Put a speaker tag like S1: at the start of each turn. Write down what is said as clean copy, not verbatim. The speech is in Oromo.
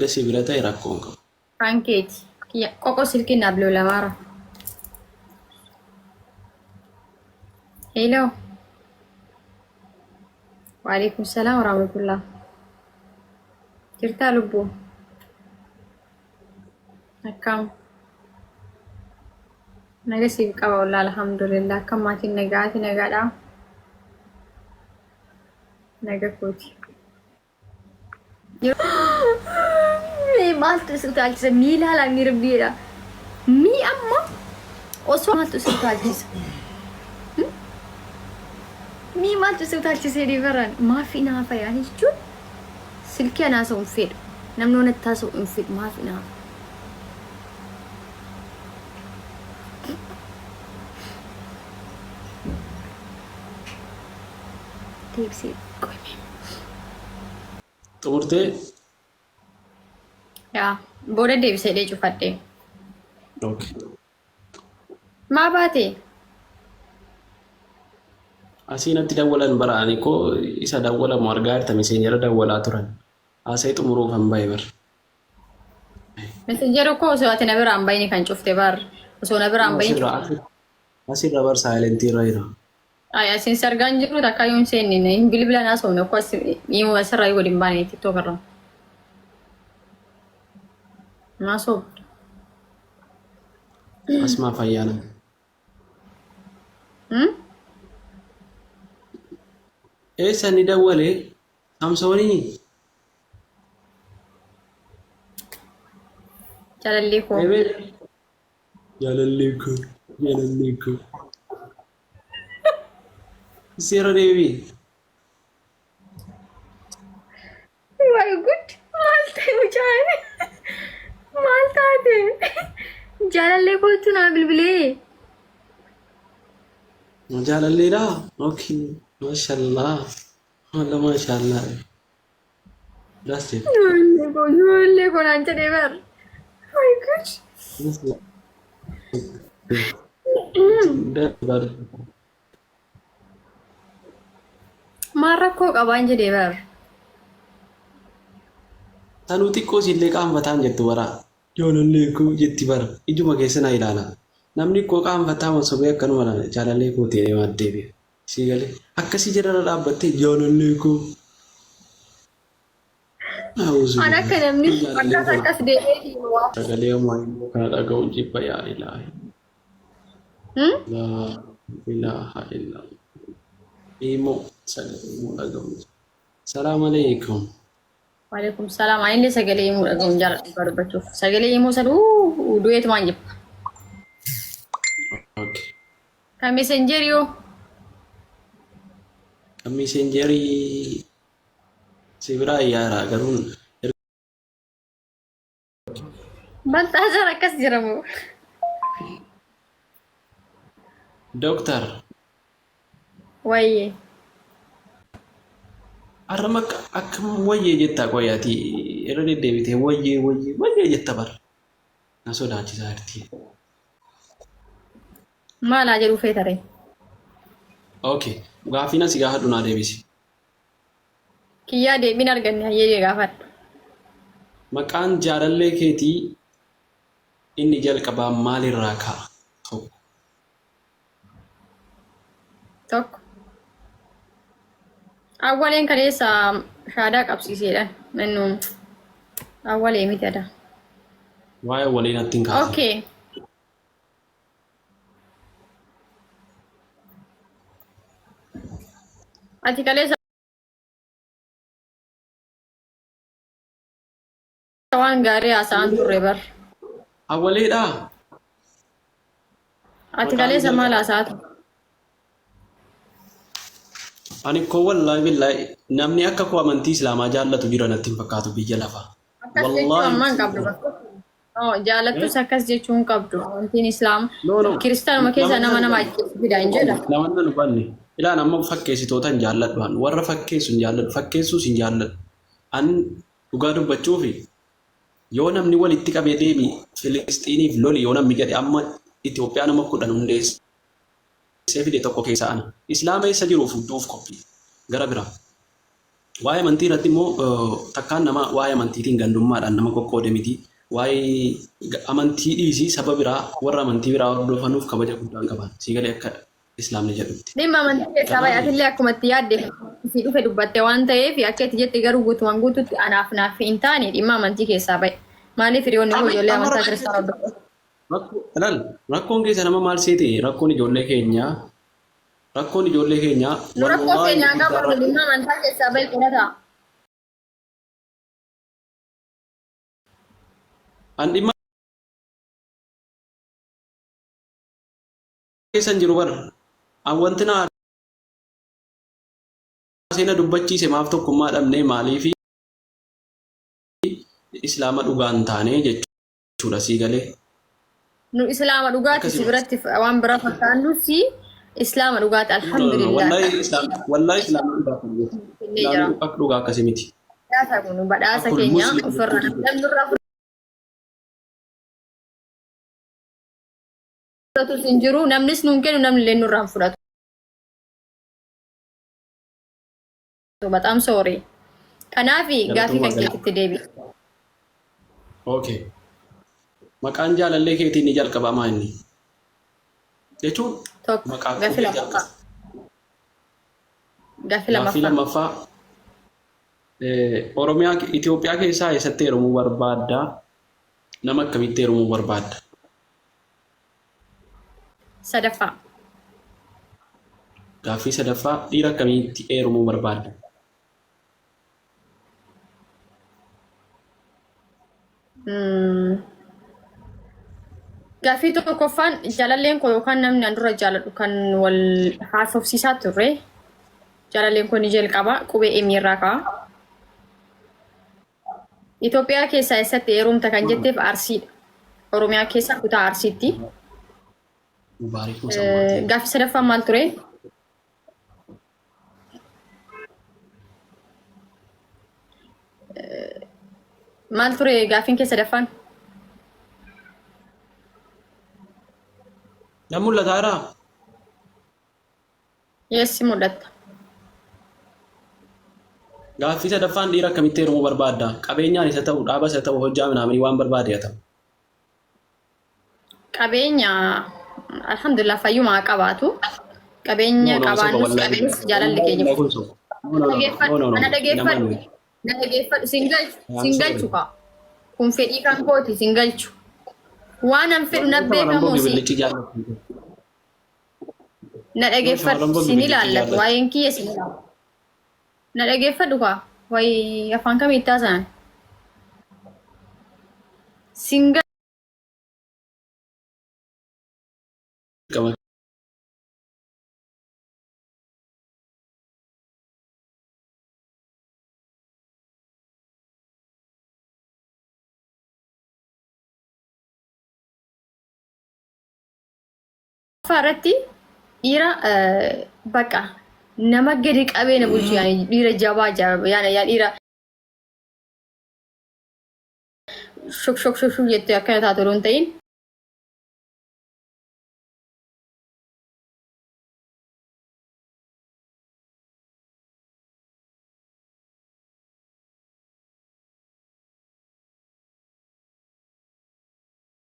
S1: Gasii bira ta'e rakkoon qabu.
S2: Pancake. Koko silkin nablu lamara. Hello. Waalaikum salam warahmatullah. Jirta lubbu. Akkam. Naga siif qaba wallah alhamdulillah. Akkam maatiin nagaati nagaadha. Naga kooti. Maaltu si utaalchisa miila haala ni rabbiidha. Mi amma osoo maaltu si utaalchisa. Mi maaltu si utaalchisee dhiibaraan maafi naafa yaani jechuun silkii anaa ta'u hin fedhu. Namni waan itti haasa'u hin fedhu maafi naafa. Deebisee qoyme.
S1: Xumurtee?
S2: Yaa booda deebisee dhee cufadhee.
S1: Okay.
S2: Maa baate?
S1: Asiinatti dawwalan bara'anii koo isa dawwalamu argaa jirta meseenjera dawwalaa turan. Haasa'ee xumuruuf han bahe bar.
S2: Meseenjera koo osoo ati na biraan bayni kan cufte bar. Osoo na biraan bayni cufte.
S1: Asirra bar saayilentii irra jira.
S2: Ay asin sargaan jiru takka yoon seennine hin bilbilan haasofne ko as mi'uma asirraa waliin baane tiktok irraa. Naasoob.
S1: Asmaa fayyaana. Eessa ni dawwalee? Samsoonii?
S2: Jaalallee koo.
S1: Jaalallee koo. Jaalallee koo. Seera deebii.
S2: Waay gud maal ta'e mucaan maal taate jaalallee kootu naa bilbilee.
S1: Jaalalleedha? Okay. Mashallah. Walla mashallah. That's it.
S2: Ijoollee koo naan jedhee bar. Waay gud. Maal rakkoo qabaan jedhee bar.
S1: Sanuu xiqqoo sillee qaanfataan jettu bara. Jaalallee koo jetti bara. Ijuma keessa na ilaala. Namni koo qaanfataa masobee akkanuma jaalallee koo ta'ee deebi'e. Sii galee akkasii jedhara dhaabbattee jaalallee koo.
S2: Ana akka namni akkas deebi'ee jiru waa.
S1: Sagalee ammaa immoo kana dhaga'uun jibba yaa ilaahi. Laa ilaaha illallah. Immoo sagalee immoo dhaga'uun. Salaam alaikum.
S2: Waalaikum salam. Ani illee sagalee himuu dhaga'uun jaalladha dubbachuuf. Sagalee himuu san du'eetu maan jibba.
S1: Okay.
S2: Kan messengerii yoo.
S1: Kan messengerii si biraa yaara garuu
S2: Baltaa jara akkas jiramu.
S1: Doktor.
S2: Wayyee.
S1: Arrama akkam wayyee jettaa qoyaati irra deddeebitee wayyee jetta bar. Na sodaachisaa jirti.
S2: Maalaa jedhu feetare.
S1: Okay. Gaaffiina si gaafadhu naa deebisi.
S2: Kiyyaa deebiin arganne hayyee gaafadhu.
S1: Maqaan jaalallee keetii inni jalqabaa maalirraa ka'a?
S2: Tokko. Awwaleen kaleessa shaadaa qabsiiseedha. Mennu awwalee miti ada.
S1: Waa'ee waliin attiin kaasa.
S2: Okay. Ati kaleessa waan gaarii haasa'an turre bar.
S1: Awwaleedhaa?
S2: Ati kaleessa maal haasa'aa turre?
S1: Ani koo wallaahi billaahi namni akka koo amantii islaamaa jaallatu jira natti hin fakkaatu biyya lafaa.
S2: Akkas jechuun ammaan qabdu bakka. Jaalattus akkas jechuun qabdu. Amantiin islaamaa kiristaanuma keessa nama ajjeesu fida hin jedha.
S1: Nama nan hubanne. Ilaan amma fakkeessitoota hin jaalladhu. Warra fakkeessu hin jaalladhu. Fakkeessuus hin jaalladhu. An dhugaa dubbachuufi yoo namni walitti qabee deemi Filistiiniif loli yoo namni jedhe amma Itoophiyaa nama 10 hundeessa. Fide tokko keessa ana. Islaama eessa jiruuf hunduuf qophii. Gara biraa. Waa'ee amantii irratti immoo takkaan nama waa'ee amantiitiin gandummaadhaan nama qoqqoode miti. Waa'ee amantii dhiisii saba biraa warra amantii biraa hordofanuuf kabaja guddaan qaban. Siigalee akka Islaamni jedhutti.
S2: Dhimma amantii keessaa baay'atillee akkuma itti yaadde si dhufe dubbatte waan ta'eef akka itti jette garuu guutumaan guututti anaaf naaf hin taane dhimma amantii keessaa baay'e. Maaliif hiriyoonni immoo ijoollee amantaa kiristaanaa hordofan?
S1: Rakkoon keessa nama maal seete rakkoon ijoollee keenyaa
S2: Nu rakkoo keenyaa qabu dhimma amantaa keessaa baay'e qolata.
S1: An dhimma keessan jiru bara an wanti na seena dubbachiise maaf tokkummaa dhabnee maaliifi islaama dhugaan taanee jechuudha sii galee.
S2: Nu islaama dhugaati si biratti waan bira fakkaannu si islaama dhugaati alhamdulillah.
S1: Wallahi islaama dhugaati. Islaama dhugaa akkasii miti.
S2: Badhaasa kun badhaasa keenya ofirraa namnurraa fudhatu sin jiru namnis nuun kennu namni illee nurraan fudhatu. Bataam sorry. Kanaafi gaafii kan keessatti deebi.
S1: Okay. Maqaan jaalallee keetiin ni jalqabamaa inni. Jechuun
S2: gaafii lammaffaa.
S1: Oromiyaa Itoophiyaa keessaa eessatti heerumuu barbaadda? Nama akkamitti heerumuu barbaadda?
S2: Sadaffaa.
S1: Gaaffii sadaffaa dhiira akkamitti heerumuu barbaadda?
S2: Gaaffii tokkoffaan jaalalleen koo yookaan namni an dura jaaladhu kan wal haasofsiisaa turre jaalalleen koo ni jalqaba qubee emirraa ka'a. Itoophiyaa keessaa eessatti heerumta kan jetteef Arsiidha. Oromiyaa keessaa kutaa Arsiitti. Gaaffii sadaffaan maal ture? Maal ture gaaffiin kee sadaffaan?
S1: Na mul'ata jira?
S2: Yes, mul'ata.
S1: Gaaffii sadaffaan dhiira akkamitti heerumuu barbaadda? Qabeenyaan isa ta'u, dhaabas isa ta'u, hojjaa minaamanii waan barbaade haa ta'u.
S2: Qabeenya alhamdulillah fayyumaa qabaatu. Qabeenya qabaannus qabeenyis jaalalli keenya. Na dhageeffadhu singalchu kaa. Kun fedhii kan kooti singalchu. Waan an fedhu na beekamu si. Na dhageeffadhu sin ilaallatu waa'een kiyya sin ilaallatu. Na dhageeffadhu kaa waa'ee afaan kamitti haasa'an. Singal. Farati dhiira bakka nama gadi qabeenya bulchu yaani dhiira jabaa yaani dhiira shok jettee akkana taatu loon ta'in